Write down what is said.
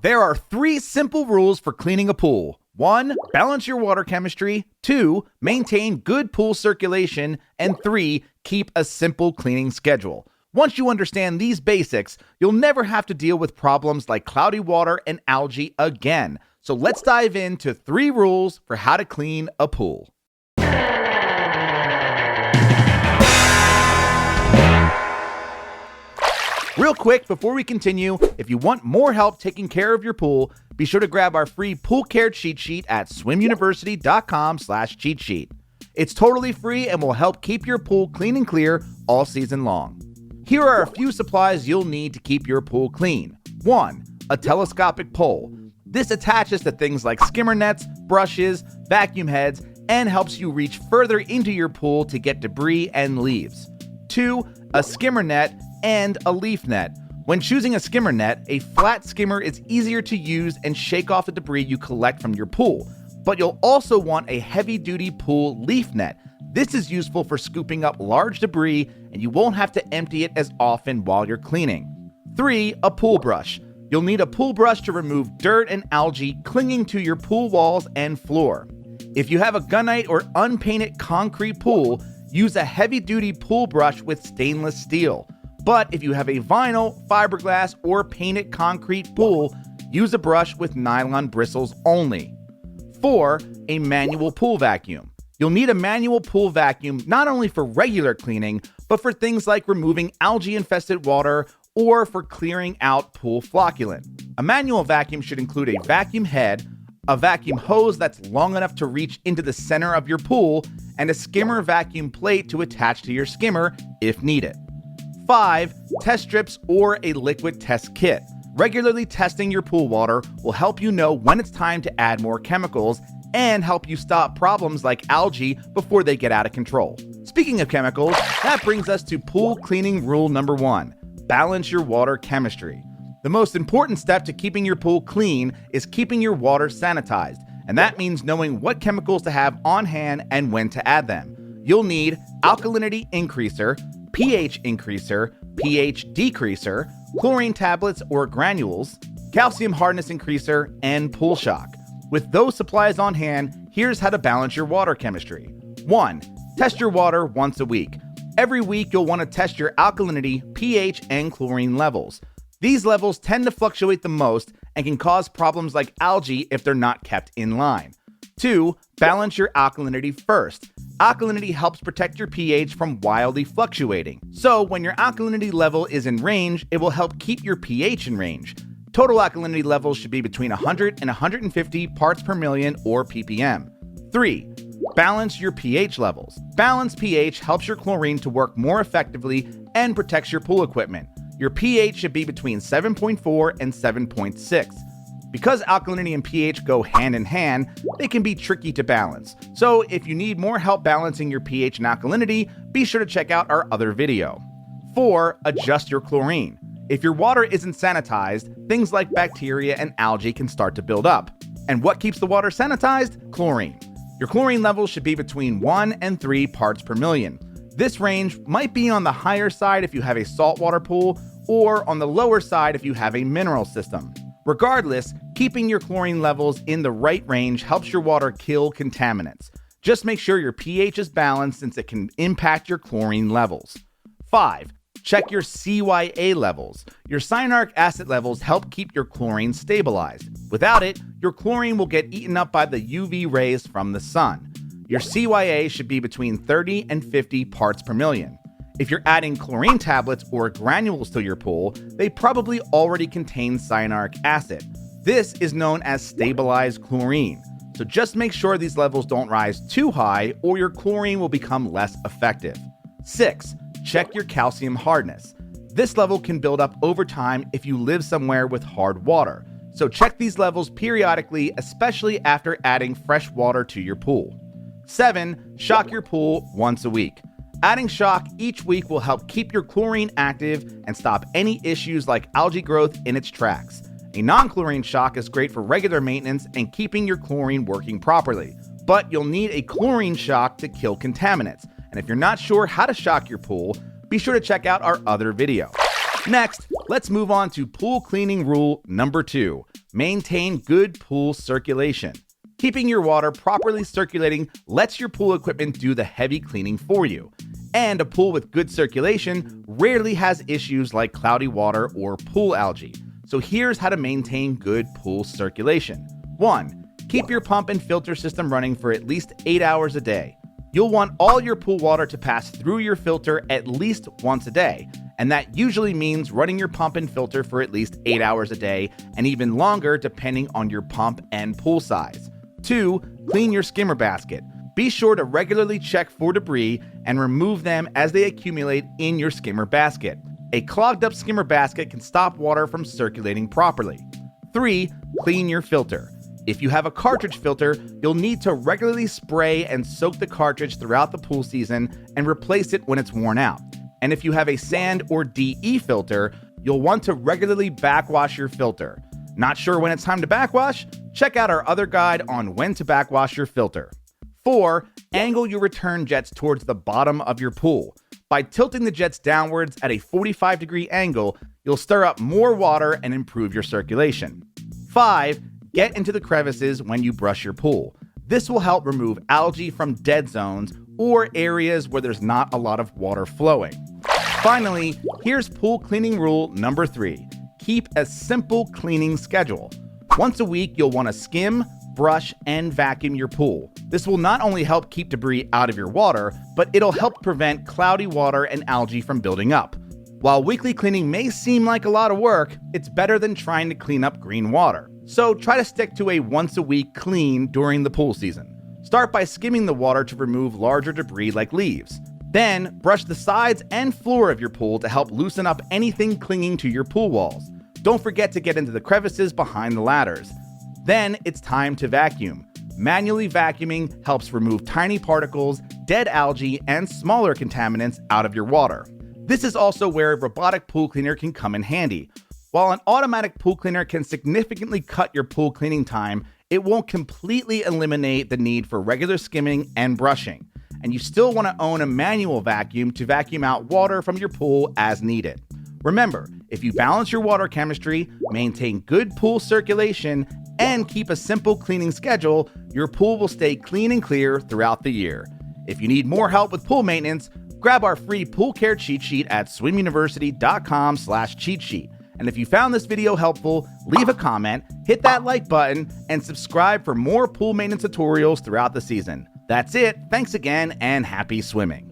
There are 3 simple rules for cleaning a pool. 1. Balance your water chemistry. 2. Maintain good pool circulation. And 3. Keep a simple cleaning schedule. Once you understand these basics, you'll never have to deal with problems like cloudy water and algae again. So let's dive into 3 rules for how to clean a pool. Real quick, before we continue, if you want more help taking care of your pool, be sure to grab our free pool care cheat sheet at swimuniversity.com/cheat sheet. It's totally free and will help keep your pool clean and clear all season long. Here are a few supplies you'll need to keep your pool clean. 1. A telescopic pole. This attaches to things like skimmer nets, brushes, vacuum heads, and helps you reach further into your pool to get debris and leaves. 2. A skimmer net and a leaf net. When choosing a skimmer net, a flat skimmer is easier to use and shake off the debris you collect from your pool. But you'll also want a heavy-duty pool leaf net. This is useful for scooping up large debris, and you won't have to empty it as often while you're cleaning. 3. A pool brush. You'll need a pool brush to remove dirt and algae clinging to your pool walls and floor. If you have a gunite or unpainted concrete pool, use a heavy-duty pool brush with stainless steel. But if you have a vinyl, fiberglass, or painted concrete pool, use a brush with nylon bristles only. 4. A manual pool vacuum. You'll need a manual pool vacuum not only for regular cleaning, but for things like removing algae-infested water or for clearing out pool flocculant. A manual vacuum should include a vacuum head, a vacuum hose that's long enough to reach into the center of your pool, and a skimmer vacuum plate to attach to your skimmer if needed. 5. Test strips or a liquid test kit. Regularly testing your pool water will help you know when it's time to add more chemicals and help you stop problems like algae before they get out of control. Speaking of chemicals, that brings us to pool cleaning rule number 1. Balance your water chemistry. The most important step to keeping your pool clean is keeping your water sanitized, and that means knowing what chemicals to have on hand and when to add them. You'll need alkalinity increaser, pH increaser, pH decreaser, chlorine tablets or granules, calcium hardness increaser, and pool shock. With those supplies on hand, here's how to balance your water chemistry. 1. Test your water once a week. Every week, you'll want to test your alkalinity, pH, and chlorine levels. These levels tend to fluctuate the most and can cause problems like algae if they're not kept in line. 2. Balance your alkalinity first. Alkalinity helps protect your pH from wildly fluctuating. So when your alkalinity level is in range, it will help keep your pH in range. Total alkalinity levels should be between 100 and 150 parts per million or ppm. 3. Balance your pH levels. Balanced pH helps your chlorine to work more effectively and protects your pool equipment. Your pH should be between 7.4 and 7.6. Because alkalinity and pH go hand in hand, they can be tricky to balance. So if you need more help balancing your pH and alkalinity, be sure to check out our other video. 4. Adjust your chlorine. If your water isn't sanitized, things like bacteria and algae can start to build up. And what keeps the water sanitized? Chlorine. Your chlorine levels should be between 1 and 3 parts per million. This range might be on the higher side if you have a saltwater pool, or on the lower side if you have a mineral system. Regardless, keeping your chlorine levels in the right range helps your water kill contaminants. Just make sure your pH is balanced since it can impact your chlorine levels. 5. Check your CYA levels. Your cyanuric acid levels help keep your chlorine stabilized. Without it, your chlorine will get eaten up by the UV rays from the sun. Your CYA should be between 30 and 50 parts per million. If you're adding chlorine tablets or granules to your pool, they probably already contain cyanuric acid. This is known as stabilized chlorine. So just make sure these levels don't rise too high or your chlorine will become less effective. 6. Check your calcium hardness. This level can build up over time if you live somewhere with hard water. So check these levels periodically, especially after adding fresh water to your pool. 7. Shock your pool once a week. Adding shock each week will help keep your chlorine active and stop any issues like algae growth in its tracks. A non-chlorine shock is great for regular maintenance and keeping your chlorine working properly, but you'll need a chlorine shock to kill contaminants. And if you're not sure how to shock your pool, be sure to check out our other video. Next, let's move on to pool cleaning rule number 2. Maintain good pool circulation. Keeping your water properly circulating lets your pool equipment do the heavy cleaning for you. And a pool with good circulation rarely has issues like cloudy water or pool algae. So here's how to maintain good pool circulation. 1. Keep your pump and filter system running for at least 8 hours a day. You'll want all your pool water to pass through your filter at least once a day, and that usually means running your pump and filter for at least 8 hours a day, and even longer depending on your pump and pool size. 2. Clean your skimmer basket. Be sure to regularly check for debris and remove them as they accumulate in your skimmer basket. A clogged up skimmer basket can stop water from circulating properly. 3. Clean your filter. If you have a cartridge filter, you'll need to regularly spray and soak the cartridge throughout the pool season and replace it when it's worn out. And if you have a sand or DE filter, you'll want to regularly backwash your filter. Not sure when it's time to backwash? Check out our other guide on when to backwash your filter. 4. Angle your return jets towards the bottom of your pool. By tilting the jets downwards at a 45-degree angle, you'll stir up more water and improve your circulation. 5. Get into the crevices when you brush your pool. This will help remove algae from dead zones or areas where there's not a lot of water flowing. Finally, here's pool cleaning rule number 3. Keep a simple cleaning schedule. Once a week, you'll want to skim, brush, and vacuum your pool. This will not only help keep debris out of your water, but it'll help prevent cloudy water and algae from building up. While weekly cleaning may seem like a lot of work, it's better than trying to clean up green water. So try to stick to a once-a-week clean during the pool season. Start by skimming the water to remove larger debris like leaves. Then, brush the sides and floor of your pool to help loosen up anything clinging to your pool walls. Don't forget to get into the crevices behind the ladders. Then, it's time to vacuum. Manually vacuuming helps remove tiny particles, dead algae, and smaller contaminants out of your water. This is also where a robotic pool cleaner can come in handy. While an automatic pool cleaner can significantly cut your pool cleaning time, it won't completely eliminate the need for regular skimming and brushing. And you still want to own a manual vacuum to vacuum out water from your pool as needed. Remember, if you balance your water chemistry, maintain good pool circulation, and keep a simple cleaning schedule, your pool will stay clean and clear throughout the year. If you need more help with pool maintenance, grab our free pool care cheat sheet at swimuniversity.com/cheat sheet. And if you found this video helpful, leave a comment, hit that like button, and subscribe for more pool maintenance tutorials throughout the season. That's it. Thanks again, and happy swimming.